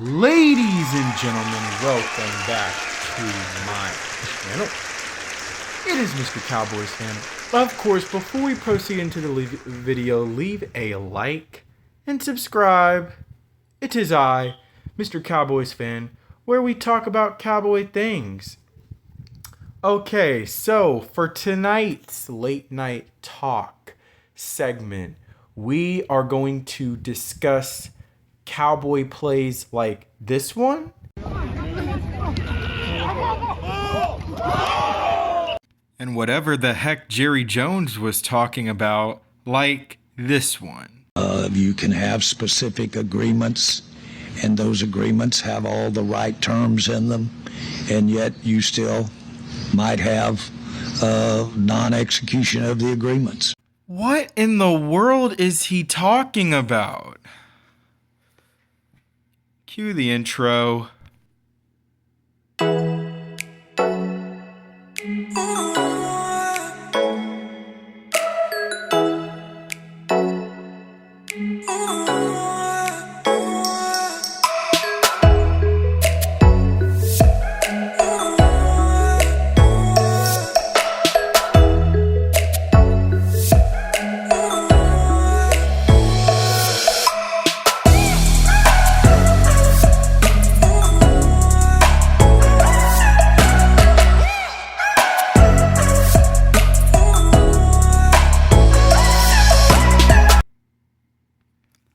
Ladies and gentlemen, welcome back to my channel. It is Mr. Cowboys Fan. Of course, before we proceed into the video, leave a like and subscribe. It is I, Mr. Cowboys Fan, where we talk about cowboy things. Okay, so for tonight's late night talk segment, we are going to discuss cowboy plays like this one. And whatever the heck Jerry Jones was talking about, like this one. You can have specific agreements, and those agreements have all the right terms in them, and yet you still might have non-execution of the agreements. What in the world is he talking about? Cue the intro.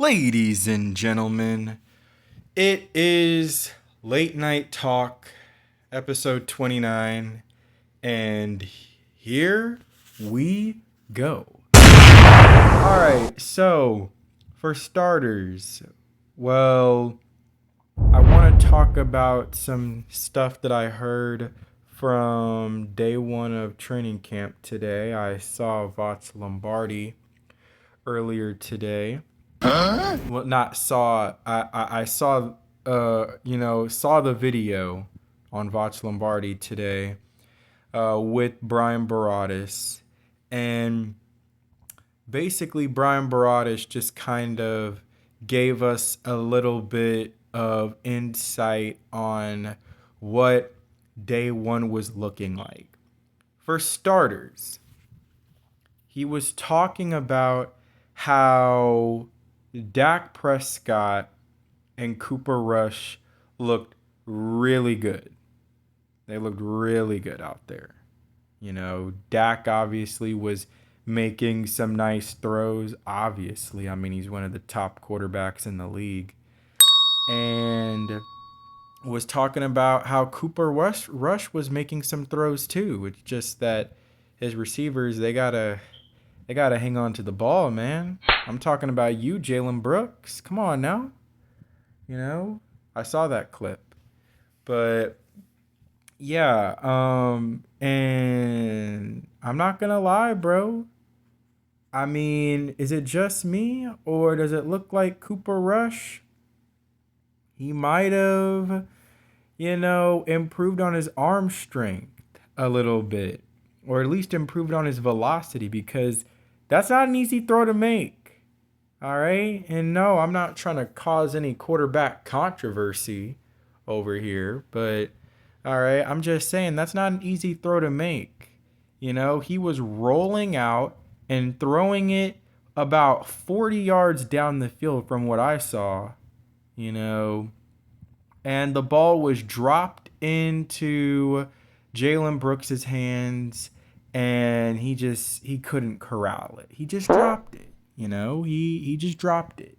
Ladies and gentlemen, it is Late Night Talk, episode 29, and here we go. Alright, so, for starters, well, I want to talk about some stuff that I heard from day one of training camp today. I saw Voch Lombardi earlier today. Well, not saw. I saw. Saw the video on Voch Lombardi today, with Brian Baradas, and basically Brian Baradas just kind of gave us a little bit of insight on what day one was looking like. For starters, he was talking about how Dak Prescott and Cooper Rush looked really good. They looked really good out there. You know, Dak obviously was making some nice throws. Obviously, I mean, he's one of the top quarterbacks in the league. And was talking about how Cooper Rush was making some throws too. It's just that his receivers, they gotta hang on to the ball, man. I'm talking about you, Jalen Brooks. Come on now. You know, I saw that clip. But yeah, and I'm not gonna lie, bro. I mean, is it just me, or does it look like Cooper Rush? He might have, improved on his arm strength a little bit, or at least improved on his velocity, because that's not an easy throw to make. All right. And no, I'm not trying to cause any quarterback controversy over here, but all right, I'm just saying that's not an easy throw to make. You know, he was rolling out and throwing it about 40 yards down the field from what I saw, and the ball was dropped into Jalen Brooks' hands, and he couldn't corral it. He just dropped it. He just dropped it.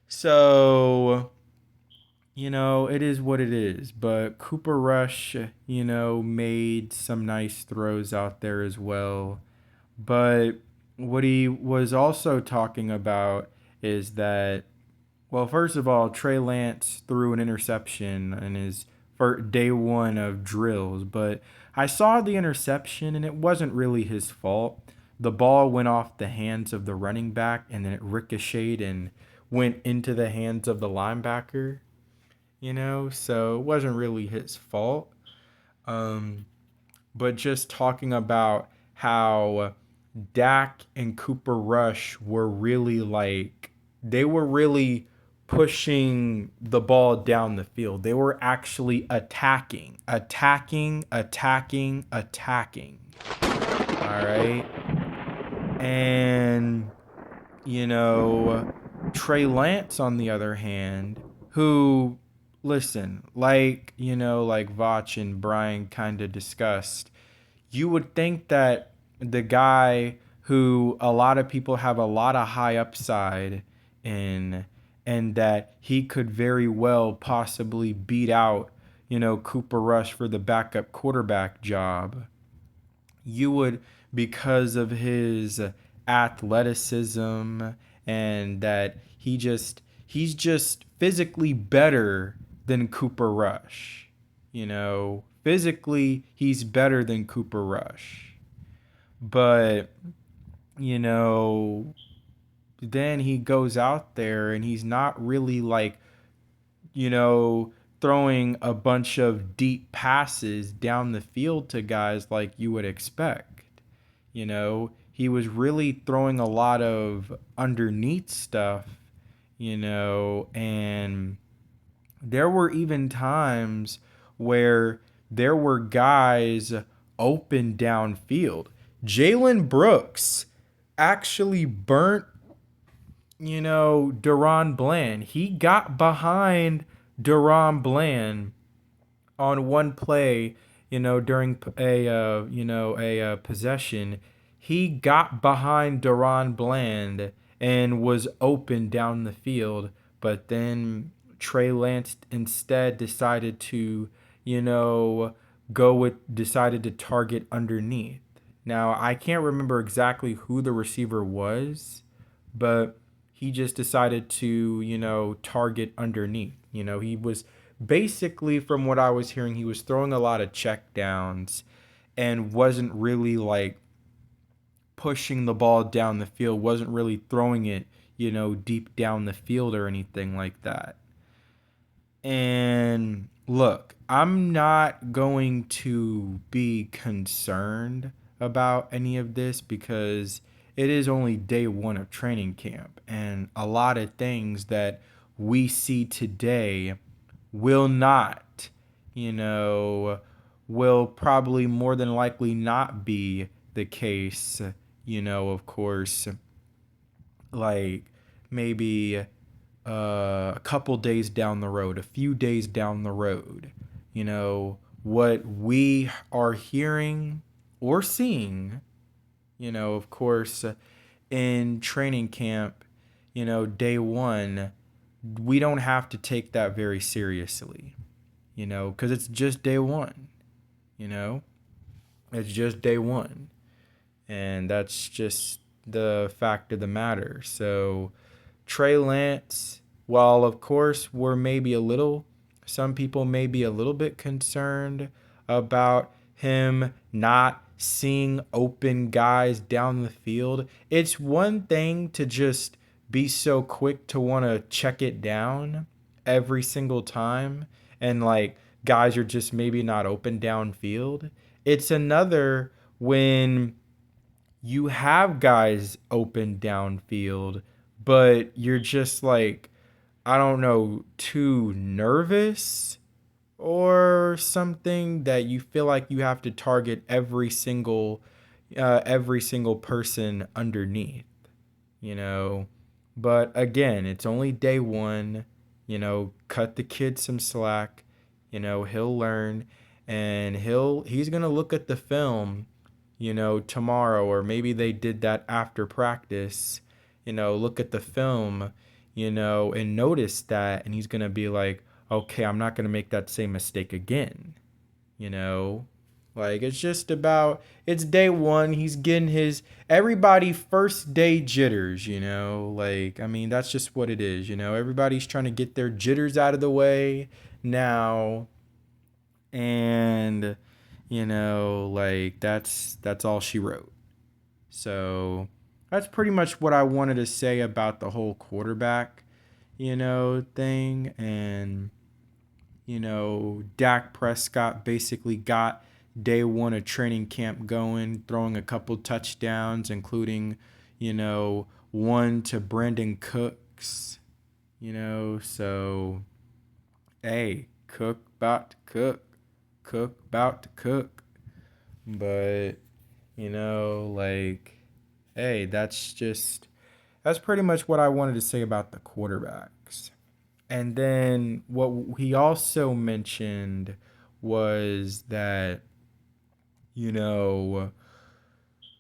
So, it is what it is. But Cooper Rush, made some nice throws out there as well. But what he was also talking about is that, well, first of all, Trey Lance threw an interception in his first day one of drills. But I saw the interception, and it wasn't really his fault. The ball went off the hands of the running back, and then it ricocheted and went into the hands of the linebacker, so it wasn't really his fault. But just talking about how Dak and Cooper Rush were really they were really pushing the ball down the field. They were actually attacking, attacking, attacking, attacking. All right. And, you know, Trey Lance, on the other hand, who, listen, like Vach and Brian kind of discussed, you would think that the guy who a lot of people have a lot of high upside in, and that he could very well possibly beat out, Cooper Rush for the backup quarterback job, you would, because of his athleticism, and that he's just physically better than Cooper Rush. Physically he's better than Cooper Rush. But, you know, then he goes out there and he's not really like, you know, throwing a bunch of deep passes down the field to guys like you would expect. He was really throwing a lot of underneath stuff, and there were even times where there were guys open downfield. Jalen Brooks actually burnt, Deron Bland. He got behind Deron Bland on one play, during a possession. He got behind Deron Bland and was open down the field, but then Trey Lance instead decided to, decided to target underneath. Now, I can't remember exactly who the receiver was, but he just decided to, target underneath. He was basically, from what I was hearing, he was throwing a lot of check downs and wasn't really like pushing the ball down the field, wasn't really throwing it, deep down the field or anything like that. And look, I'm not going to be concerned about any of this because it is only day one of training camp. And a lot of things that we see today will not, you know, will probably more than likely not be the case, of course, like maybe a couple days down the road, a few days down the road, what we are hearing or seeing, of course, in training camp, day one, we don't have to take that very seriously, because it's just day one, you know, it's just day one. And that's just the fact of the matter. So, Trey Lance, while of course some people may be a little bit concerned about him not seeing open guys down the field, it's one thing to just be so quick to want to check it down every single time and like guys are just maybe not open downfield. It's another when you have guys open downfield, but you're just like, I don't know, too nervous or something that you feel like you have to target every single person underneath, you know. But again, it's only day one, cut the kid some slack, he'll learn and he's gonna look at the film, tomorrow, or maybe they did that after practice, look at the film, and notice that, and he's gonna be like, okay, I'm not gonna make that same mistake again, you know? Like, it's day one. He's getting everybody first day jitters, Like, I mean, that's just what it is, Everybody's trying to get their jitters out of the way now. And, like, that's all she wrote. So, that's pretty much what I wanted to say about the whole quarterback, thing. And, Dak Prescott basically got day one of training camp going, throwing a couple touchdowns, including, one to Brandon Cooks, So hey, cook about to cook about to cook. But like, hey, that's pretty much what I wanted to say about the quarterbacks. And then what he also mentioned was that, you know,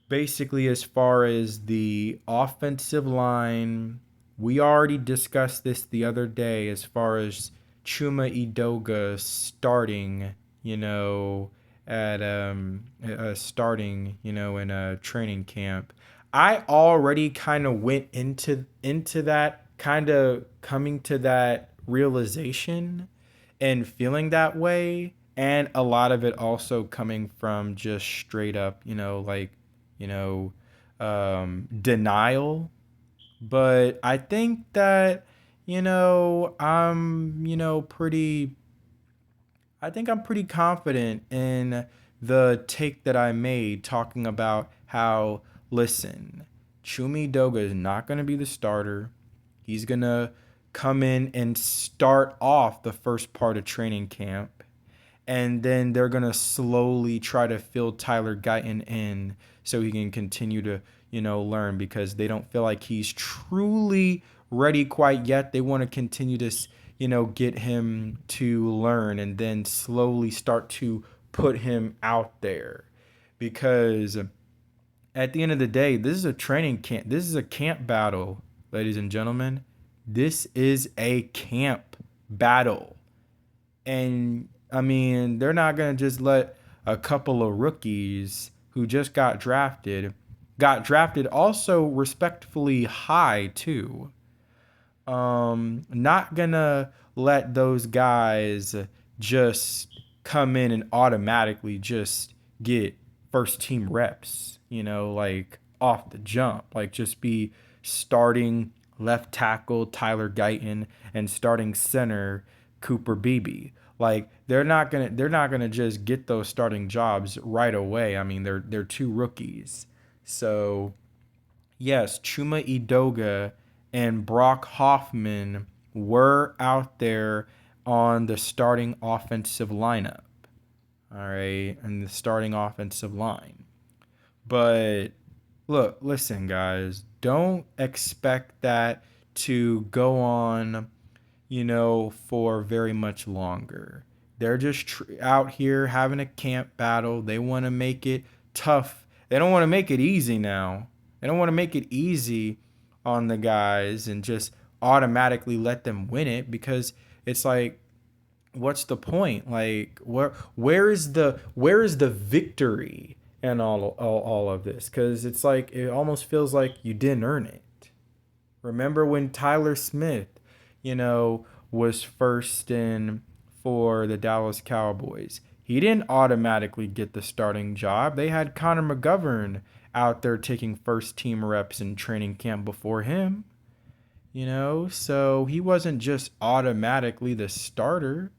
basically, as far as the offensive line, we already discussed this the other day as far as Chuma Idoga starting, you know, at starting, in a training camp. I already kind of went into that, kind of coming to that realization and feeling that way, and a lot of it also coming from just straight up, you know, denial. But I think that, I think I'm pretty confident in the take that I made talking about how, listen, Chumi Doga is not going to be the starter. He's going to come in and start off the first part of training camp, and then they're gonna slowly try to fill Tyler Guyton in so he can continue to, learn, because they don't feel like he's truly ready quite yet. They want to continue to, get him to learn and then slowly start to put him out there, because at the end of the day, this is a training camp. This is a camp battle, ladies and gentlemen. This is a camp battle. And I mean, they're not going to just let a couple of rookies who just got drafted also respectfully high too. Not gonna let those guys just come in and automatically just get first team reps, like off the jump. Like, just be starting left tackle Tyler Guyton and starting center Cooper Beebe. Like, they're not gonna just get those starting jobs right away. I mean, they're two rookies. So yes, Chuma Idoga and Brock Hoffman were out there on the starting offensive lineup. All right, and the starting offensive line. But look, listen, guys, don't expect that to go on, for very much longer. They're just out here having a camp battle. They want to make it tough. They don't want to make it easy now. They don't want to make it easy on the guys and just automatically let them win it, because it's like, what's the point? Like, where is the victory and all of this? Because it's like, it almost feels like you didn't earn it. Remember when Tyler Smith, was first in for the Dallas Cowboys? He didn't automatically get the starting job. They had Connor McGovern out there taking first team reps in training camp before him, so he wasn't just automatically the starter.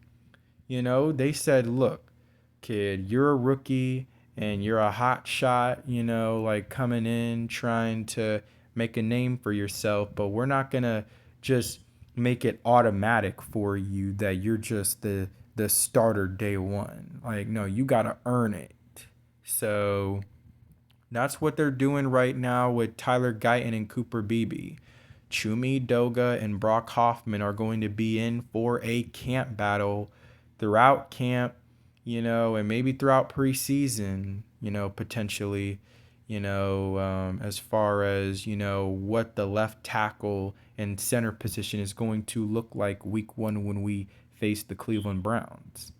They said, look, kid, you're a rookie and you're a hot shot, like coming in trying to make a name for yourself, but we're not going to just make it automatic for you that you're just the starter day one. Like, no, you got to earn it. So that's what they're doing right now with Tyler Guyton and Cooper Beebe. Chumi Doga and Brock Hoffman are going to be in for a camp battle throughout camp, and maybe throughout preseason, potentially, as far as, what the left tackle and center position is going to look like week one when we face the Cleveland Browns.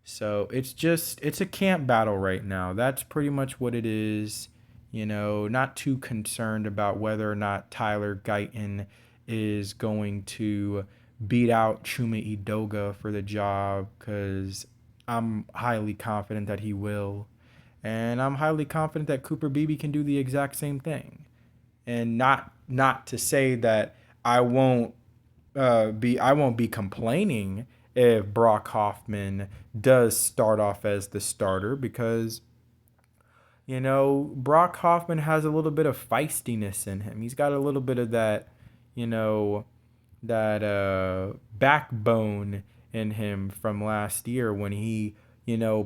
So it's a camp battle right now. That's pretty much what it is. Not too concerned about whether or not Tyler Guyton is going to beat out Chuma Idoga for the job, because I'm highly confident that he will. And I'm highly confident that Cooper Beebe can do the exact same thing. And not to say that I won't be complaining if Brock Hoffman does start off as the starter, because Brock Hoffman has a little bit of feistiness in him. He's got a little bit of that, you know backbone in him from last year when he,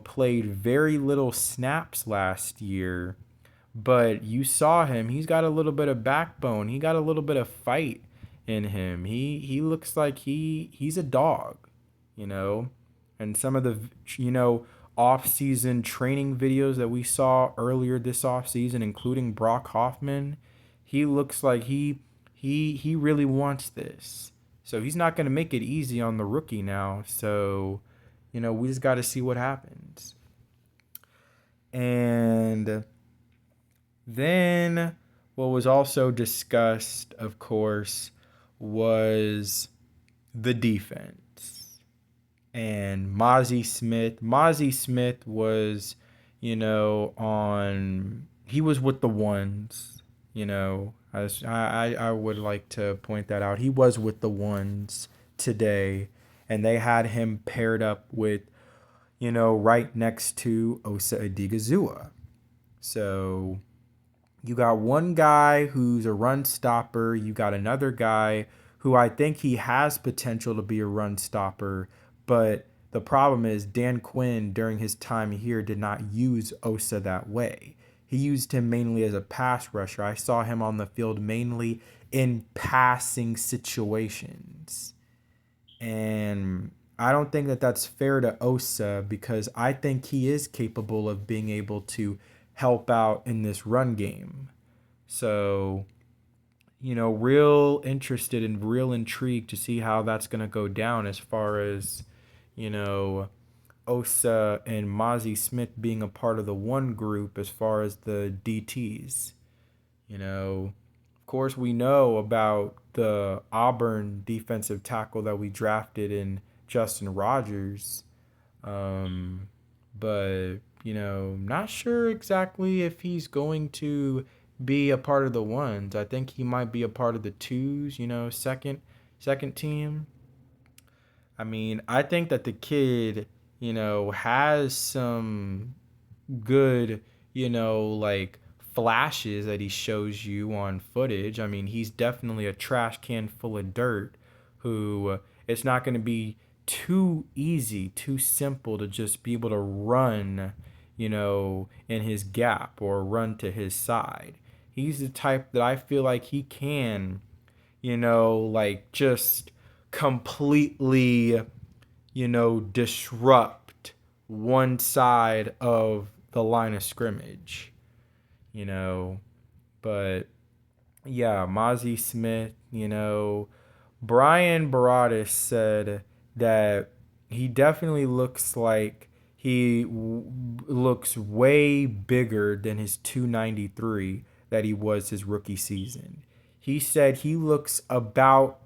played very little snaps last year. But you saw him. He's got a little bit of backbone. He got a little bit of fight in him. He looks like he's a dog, you know. And some of the off-season training videos that we saw earlier this off-season, including Brock Hoffman, he looks like he really wants this. So he's not going to make it easy on the rookie now. So, we just got to see what happens. And then what was also discussed, of course, was the defense. And Mozzie Smith was, he was with the ones, I would like to point that out. He was with the ones today, and they had him paired up with, right next to Osa Odigizua. So you got one guy who's a run stopper. You got another guy who I think he has potential to be a run stopper. But the problem is Dan Quinn, during his time here, did not use Osa that way. He used him mainly as a pass rusher. I saw him on the field mainly in passing situations. And I don't think that that's fair to Osa because I think he is capable of being able to help out in this run game. So, real interested and real intrigued to see how that's going to go down as far as, you know, Osa and Mozzie Smith being a part of the one group as far as the DTs. Of course, we know about the Auburn defensive tackle that we drafted in Justin Rogers. Um, but, not sure exactly if he's going to be a part of the ones. I think he might be a part of the twos, second team. I mean, I think that the kid, has some good, like flashes that he shows you on footage. I mean, he's definitely a trash can full of dirt who it's not going to be too easy, too simple to just be able to run, in his gap or run to his side. He's the type that I feel like he can, like just completely, disrupt one side of the line of scrimmage, you know. But yeah, Mozzie Smith, Brian Baradas said that he definitely looks like looks way bigger than his 293 that he was his rookie season. He said he looks about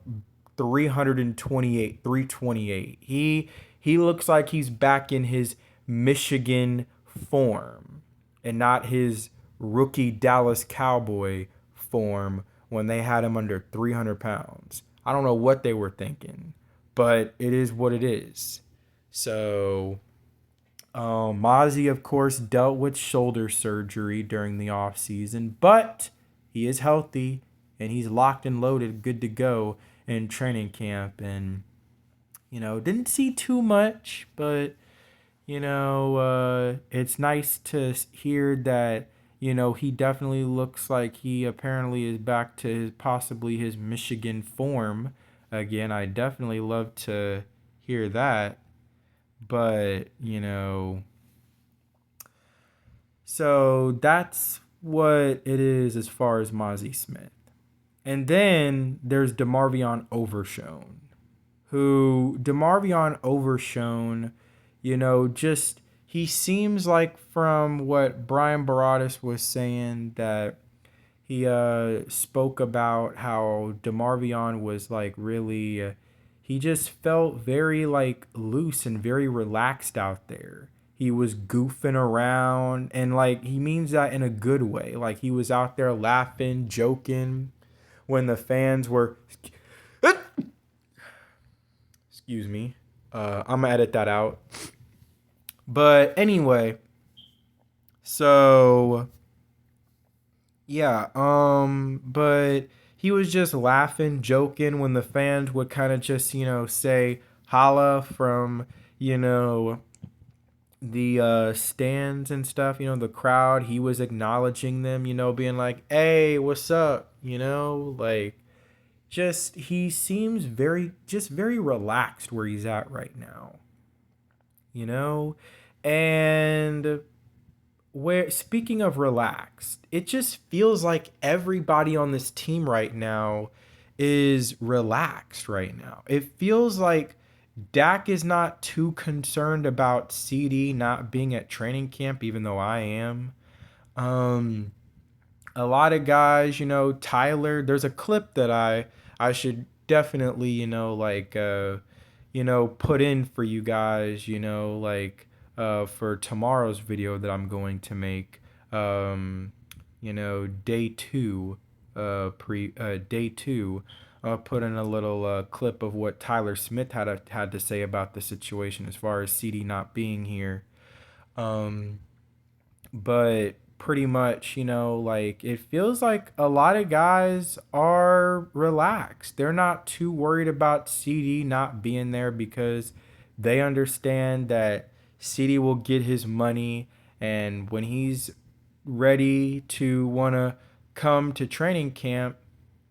328, 328. He looks like he's back in his Michigan form and not his rookie Dallas Cowboy form when they had him under 300 pounds. I don't know what they were thinking, but it is what it is. So, Mozzie, of course, dealt with shoulder surgery during the offseason, but he is healthy and he's locked and loaded, good to go in training camp. And, didn't see too much, but, it's nice to hear that, he definitely looks like he apparently is back to possibly his Michigan form again. I definitely love to hear that. But, so that's what it is as far as Mozzie Smith. And then there's DeMarvion Overshone, who DeMarvion Overshone, just he seems like from what Brian Baradas was saying that he spoke about how DeMarvion was like really he just felt very like loose and very relaxed out there. He was goofing around and like he means that in a good way. Like he was out there laughing, joking when the fans were excuse me. I'm gonna edit that out. But anyway, so yeah, but he was just laughing, joking when the fans would kind of just, say holla from, you know, the stands and stuff, the crowd. He was acknowledging them, being like, hey, what's up? Like, just, he seems very relaxed where he's at right now, you know? And where, speaking of relaxed, it just feels like everybody on this team right now is relaxed right now. It feels like Dak is not too concerned about CD not being at training camp, even though I am. Um, a lot of guys, Tyler, there's a clip that I should definitely, put in for you guys, for tomorrow's video that I'm going to make. Day two, day two. I'll put in a little clip of what Tyler Smith had to say about the situation as far as CD not being here. Um, but pretty much, like it feels like a lot of guys are relaxed. They're not too worried about CD not being there because they understand that CD will get his money, and when he's ready to want to come to training camp,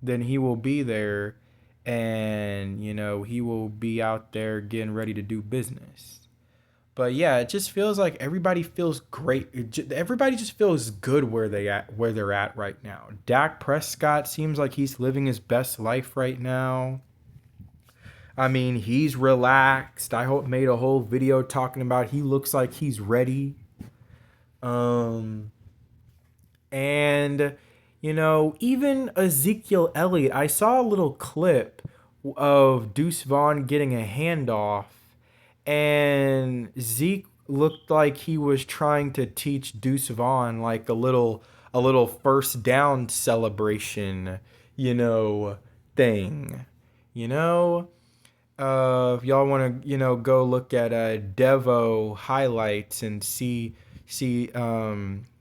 then he will be there, and he will be out there getting ready to do business. But yeah, it just feels like everybody feels great. Everybody just feels good where they're at right now. Dak Prescott seems like he's living his best life right now. I mean, he's relaxed. I hope made a whole video talking about he looks like he's ready. Um and even Ezekiel Elliott, I saw a little clip of Deuce Vaughn getting a handoff, and Zeke looked like he was trying to teach Deuce Vaughn like a little first down celebration, thing. You know, if y'all want to, go look at Devo highlights and see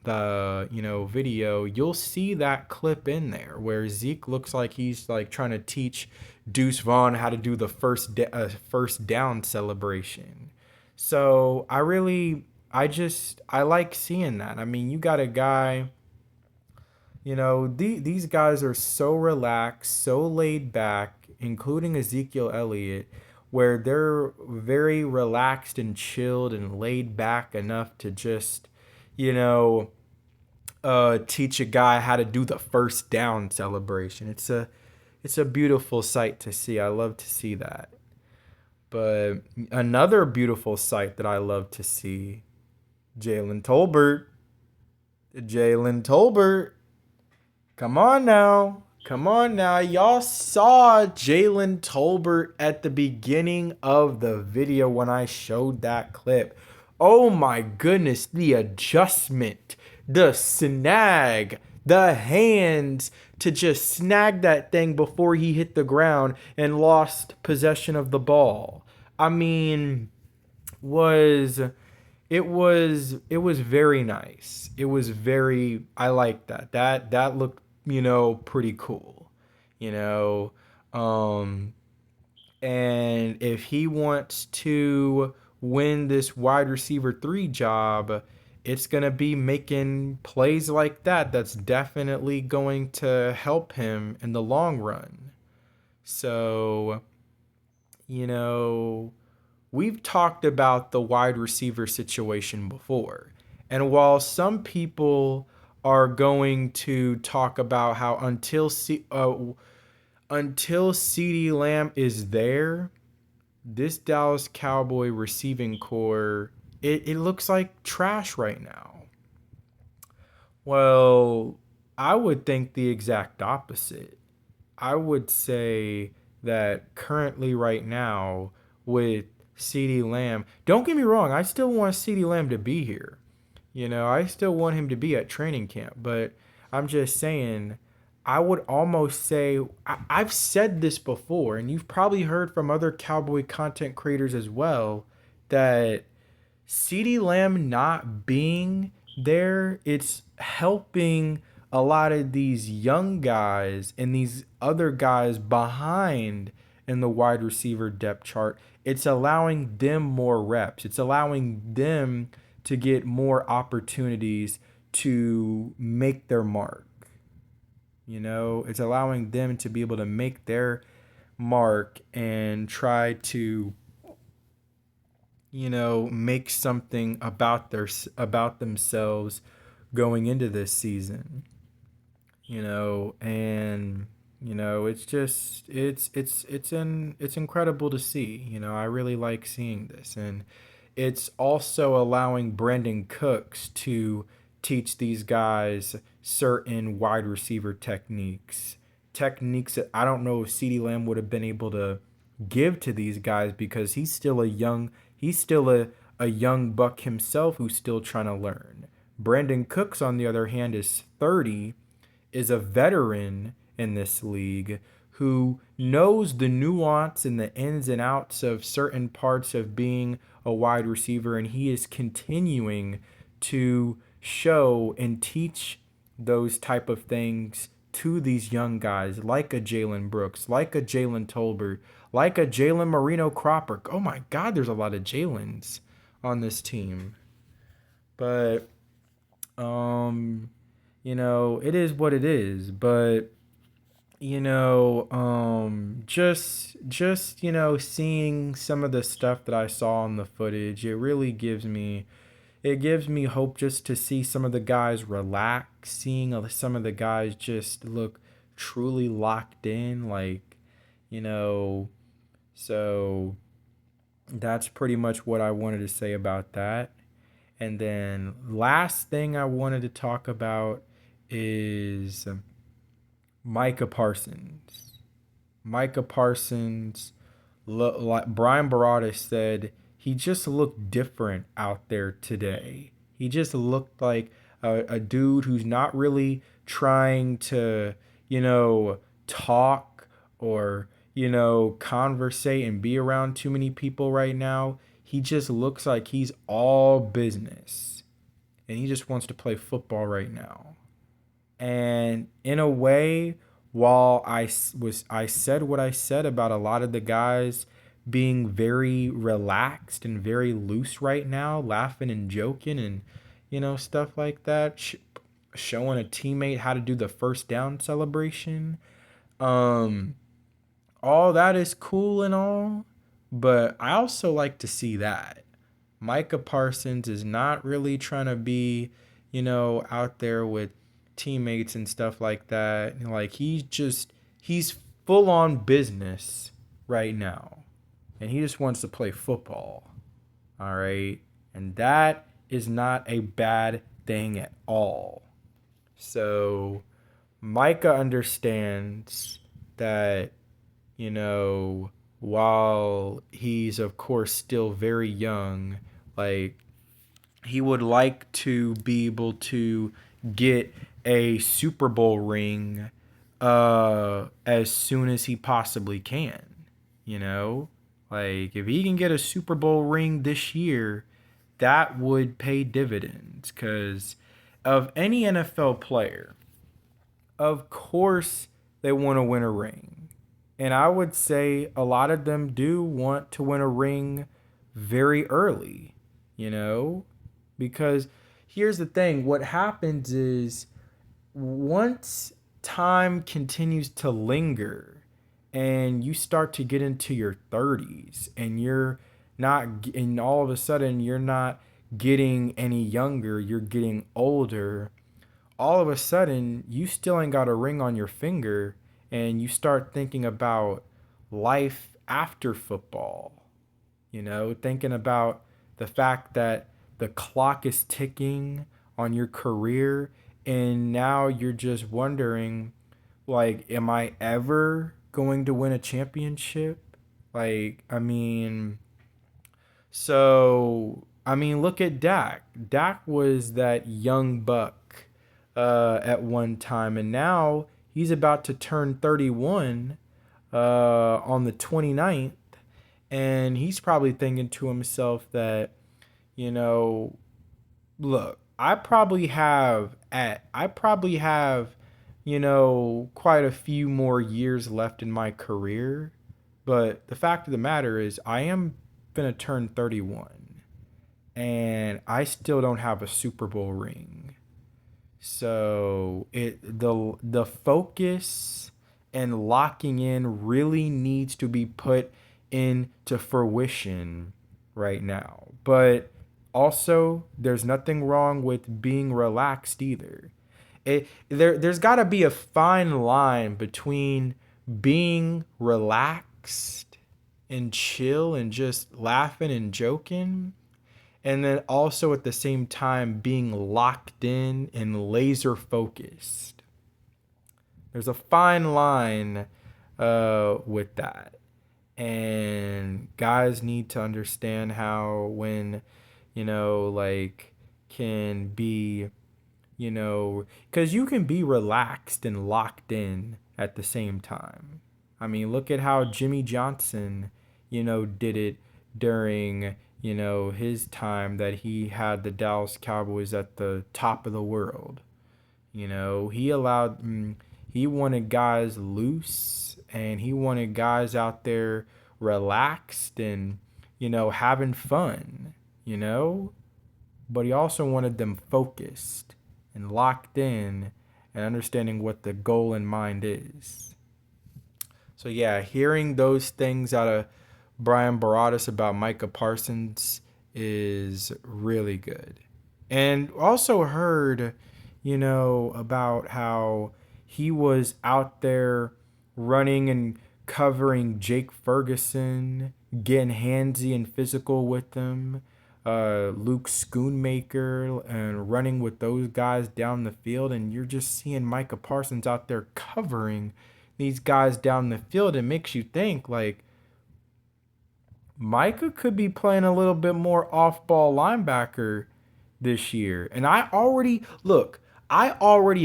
the video, you'll see that clip in there where Zeke looks like he's like trying to teach Deuce Vaughn how to do the first down celebration. So I like seeing that. I mean, you got a guy, these guys are so relaxed, so laid back, including Ezekiel Elliott, where they're very relaxed and chilled and laid back enough to just, you know, teach a guy how to do the first down celebration. It's a beautiful sight to see. I love to see that. But another beautiful sight that I love to see, Jalen Tolbert. Jalen Tolbert. Come on now. Come on now. Y'all saw Jalen Tolbert at the beginning of the video when I showed that clip. Oh my goodness, the adjustment, the snag, the hands to just snag that thing before he hit the ground and lost possession of the ball. I mean, was it was very nice. It was very, I like that. That looked, pretty cool. You know, um and if he wants to win this wide receiver 3 job, it's going to be making plays like that. That's definitely going to help him in the long run. So, you know, we've talked about the wide receiver situation before. And while some people are going to talk about how until CeeDee Lamb is there, this Dallas Cowboy receiving core, it looks like trash right now. Well, I would think the exact opposite. I would say that currently, right now, with CeeDee Lamb, don't get me wrong, I still want CeeDee Lamb to be here. I still want him to be at training camp, but I'm just saying, I would almost say, I've said this before, and you've probably heard from other Cowboy content creators as well, that CeeDee Lamb not being there, it's helping a lot of these young guys and these other guys behind in the wide receiver depth chart, it's allowing them more reps. It's allowing them to get more opportunities to make their mark. It's allowing them to be able to make their mark and try to, make something about themselves going into this season. And it's just it's incredible to see. I really like seeing this, and it's also allowing Brandon Cooks to teach these guys certain wide receiver techniques that I don't know if CeeDee Lamb would have been able to give to these guys, because he's still a young buck himself who's still trying to learn. Brandon Cooks, on the other hand, is 30, is a veteran in this league who knows the nuance and the ins and outs of certain parts of being a wide receiver, and he is continuing to show and teach those type of things to these young guys like a Jalen Brooks, like a Jalen Tolbert, like a Jalen Marino Cropper. Oh my God, there's a lot of Jalen's on this team. But it is what it is. But just seeing some of the stuff that I saw in the footage, it gives me hope just to see some of the guys relax, seeing some of the guys just look truly locked in, like, you know, so that's pretty much what I wanted to say about that. And then last thing I wanted to talk about is Micah Parsons. Micah Parsons, like Brian Barada said, he just looked different out there today. He just looked like a dude who's not really trying to, talk or, conversate and be around too many people right now. He just looks like he's all business and he just wants to play football right now. And in a way, while I said what I said about a lot of the guys being very relaxed and very loose right now, laughing and joking and stuff like that, showing a teammate how to do the first down celebration. Um, all that is cool and all, but I also like to see that Micah Parsons is not really trying to be, out there with teammates and stuff like that. Like he's full on business right now. And he just wants to play football. All right? And that is not a bad thing at all. So Micah understands that, you know, while he's of course still very young, like he would like to be able to get a Super Bowl ring as soon as he possibly can, you know? Like if he can get a Super Bowl ring this year, that would pay dividends cuz of any NFL player, of course they want to win a ring. And I would say a lot of them do want to win a ring very early, you know? Because here's the thing, what happens is once time continues to linger and you start to get into your 30s and and all of a sudden you're not getting any younger, you're getting older, all of a sudden you still ain't got a ring on your finger and you start thinking about life after football, thinking about the fact that the clock is ticking on your career and now you're just wondering, like, am I ever going to win a championship? Like, look at Dak. Dak was that young buck at one time, and now he's about to turn 31 on the 29th, and he's probably thinking to himself that, you know, look, I probably have, quite a few more years left in my career. But the fact of the matter is I am gonna turn 31 and I still don't have a Super Bowl ring. So the focus and locking in really needs to be put into fruition right now. But also, there's nothing wrong with being relaxed either. There's got to be a fine line between being relaxed and chill and just laughing and joking, and then also at the same time being locked in and laser focused. There's a fine line with that. And guys need to understand how when, like, can be, because you can be relaxed and locked in at the same time. I mean, look at how Jimmy Johnson, did it during, his time that he had the Dallas Cowboys at the top of the world. He allowed, he wanted guys loose and he wanted guys out there relaxed and, having fun, but he also wanted them focused and locked in and understanding what the goal in mind is. So yeah, hearing those things out of Brian Baradas about Micah Parsons is really good. And also heard, about how he was out there running and covering Jake Ferguson, getting handsy and physical with them, Luke Schoonmaker, and running with those guys down the field. And you're just seeing Micah Parsons out there covering these guys down the field. It makes you think, like, Micah could be playing a little bit more off ball linebacker this year. And I already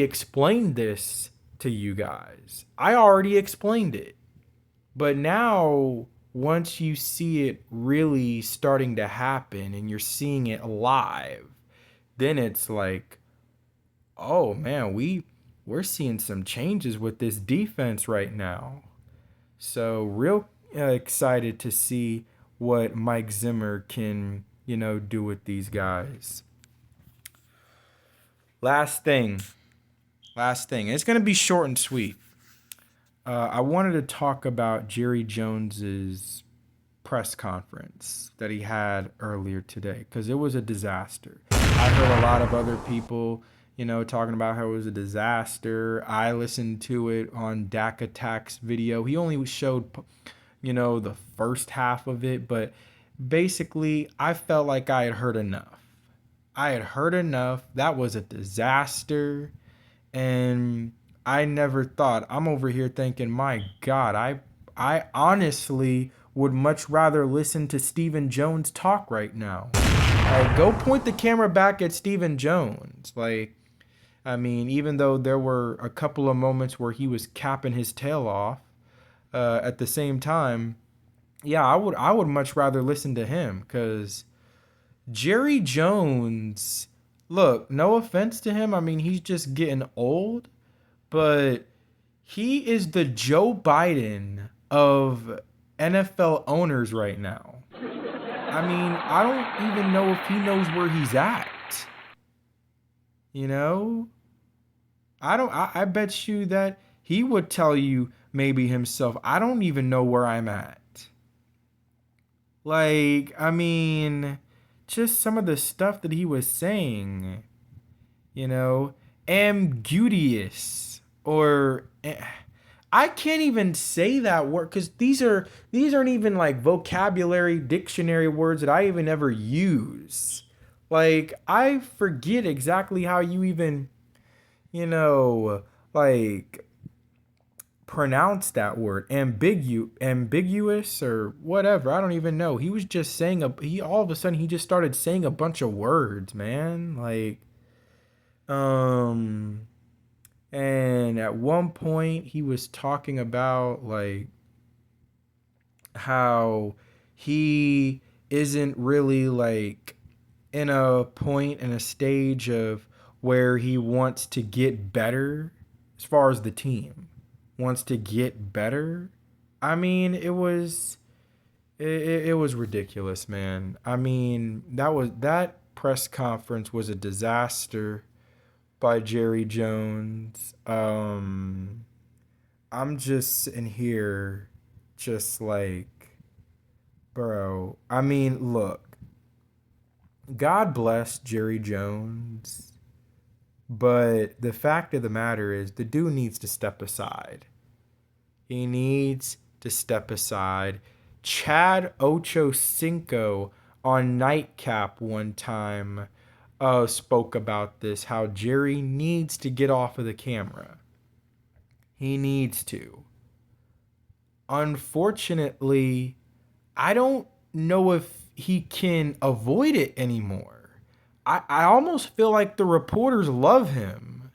explained this to you guys. I already explained it. But now, once you see it really starting to happen and you're seeing it live, then it's like, oh man, we're seeing some changes with this defense right now. So real excited to see what Mike Zimmer can, do with these guys. Last thing, last thing. It's gonna be short and sweet. I wanted to talk about Jerry Jones's press conference that he had earlier today because it was a disaster. I heard a lot of other people, talking about how it was a disaster. I listened to it on Dak Attack's video. He only showed, the first half of it, but basically, I felt like I had heard enough. I had heard enough. That was a disaster. And I never thought, I'm over here thinking, my God, I honestly would much rather listen to Stephen Jones talk right now. Like, go point the camera back at Stephen Jones. Like, I mean, even though there were a couple of moments where he was capping his tail off, at the same time, yeah, I would much rather listen to him because Jerry Jones, look, no offense to him. I mean, he's just getting old, but he is the Joe Biden of NFL owners right now. I mean, I don't even know if he knows where he's at. You know? I bet you that he would tell you maybe himself, I don't even know where I'm at. Like, I mean, just some of the stuff that he was saying, you know, ambiguous or I can't even say that word because these aren't even like vocabulary dictionary words that I even ever use. Like I forget exactly how you even, like pronounce that word ambiguous or whatever. I don't even know. He was just saying he all of a sudden he just started saying a bunch of words, man. Like um and at one point he was talking about like how he isn't really like in a point in a stage of where he wants to get better as far as the team wants to get better. I mean, it was ridiculous, man. I mean, that press conference was a disaster by Jerry Jones. I'm just sitting here just like, bro. I mean, look, God bless Jerry Jones, but the fact of the matter is the dude needs to step aside. He needs to step aside. Chad Ochocinco on Nightcap one time spoke about this, how Jerry needs to get off of the camera. He needs to. Unfortunately, I don't know if he can avoid it anymore. I almost feel like the reporters love him.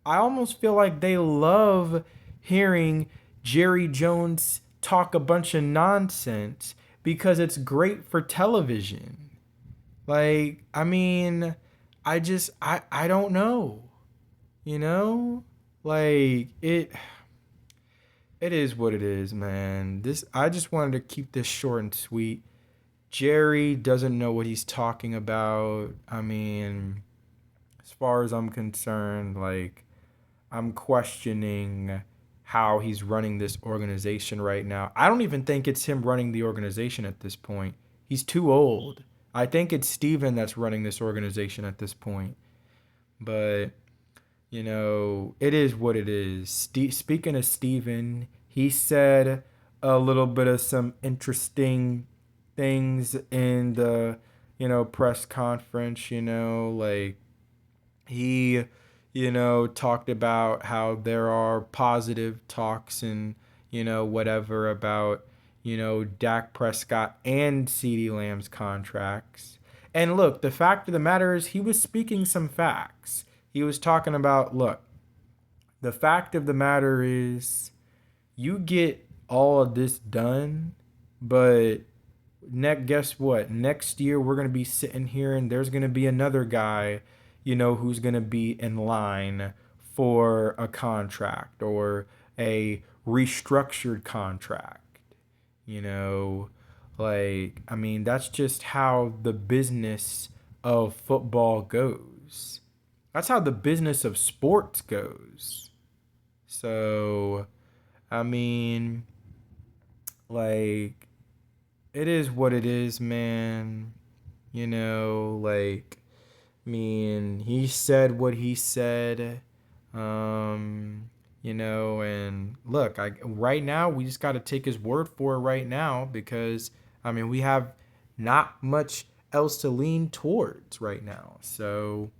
I almost feel like they love hearing Jerry Jones talk a bunch of nonsense because it's great for television. Like, I mean, I don't know. You know? Like it is what it is, man. This I just wanted to keep this short and sweet. Jerry doesn't know what he's talking about. I mean, as far as I'm concerned, like I'm questioning how he's running this organization right now. I don't even think it's him running the organization at this point. He's too old. I think it's Steven that's running this organization at this point. But it is what it is. Speaking of Steven, he said a little bit of some interesting things in the, press conference, like he, talked about how there are positive talks and, whatever about, Dak Prescott and CeeDee Lamb's contracts. And look, the fact of the matter is he was speaking some facts. He was talking about, look, the fact of the matter is you get all of this done, but guess what? Next year we're gonna be sitting here and there's gonna be another guy, who's gonna be in line for a contract or a restructured contract. You know, like I mean that's just how the business of football goes. That's how the business of sports goes. So, I mean, like it is what it is, man. Like I mean, he said what he said. And look, I right now we just got to take his word for it right now because I mean, we have not much else to lean towards right now. So,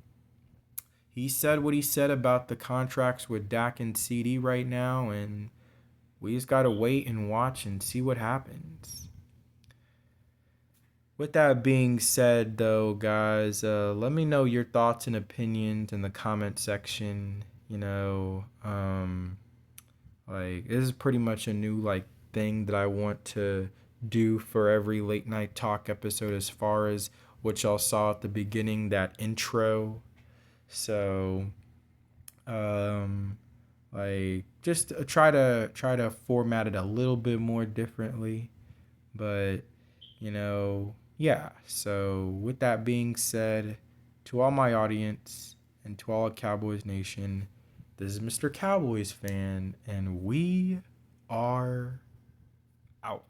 he said what he said about the contracts with Dak and CD right now and we just got to wait and watch and see what happens. With that being said, though, guys, let me know your thoughts and opinions in the comment section. Like this is pretty much a new like thing that I want to do for every late night talk episode. As far as what y'all saw at the beginning, that intro. So, um, like just try to format it a little bit more differently, but yeah. So, with that being said, to all my audience and to all of Cowboys Nation, this is Mr. Cowboys fan, and we are out.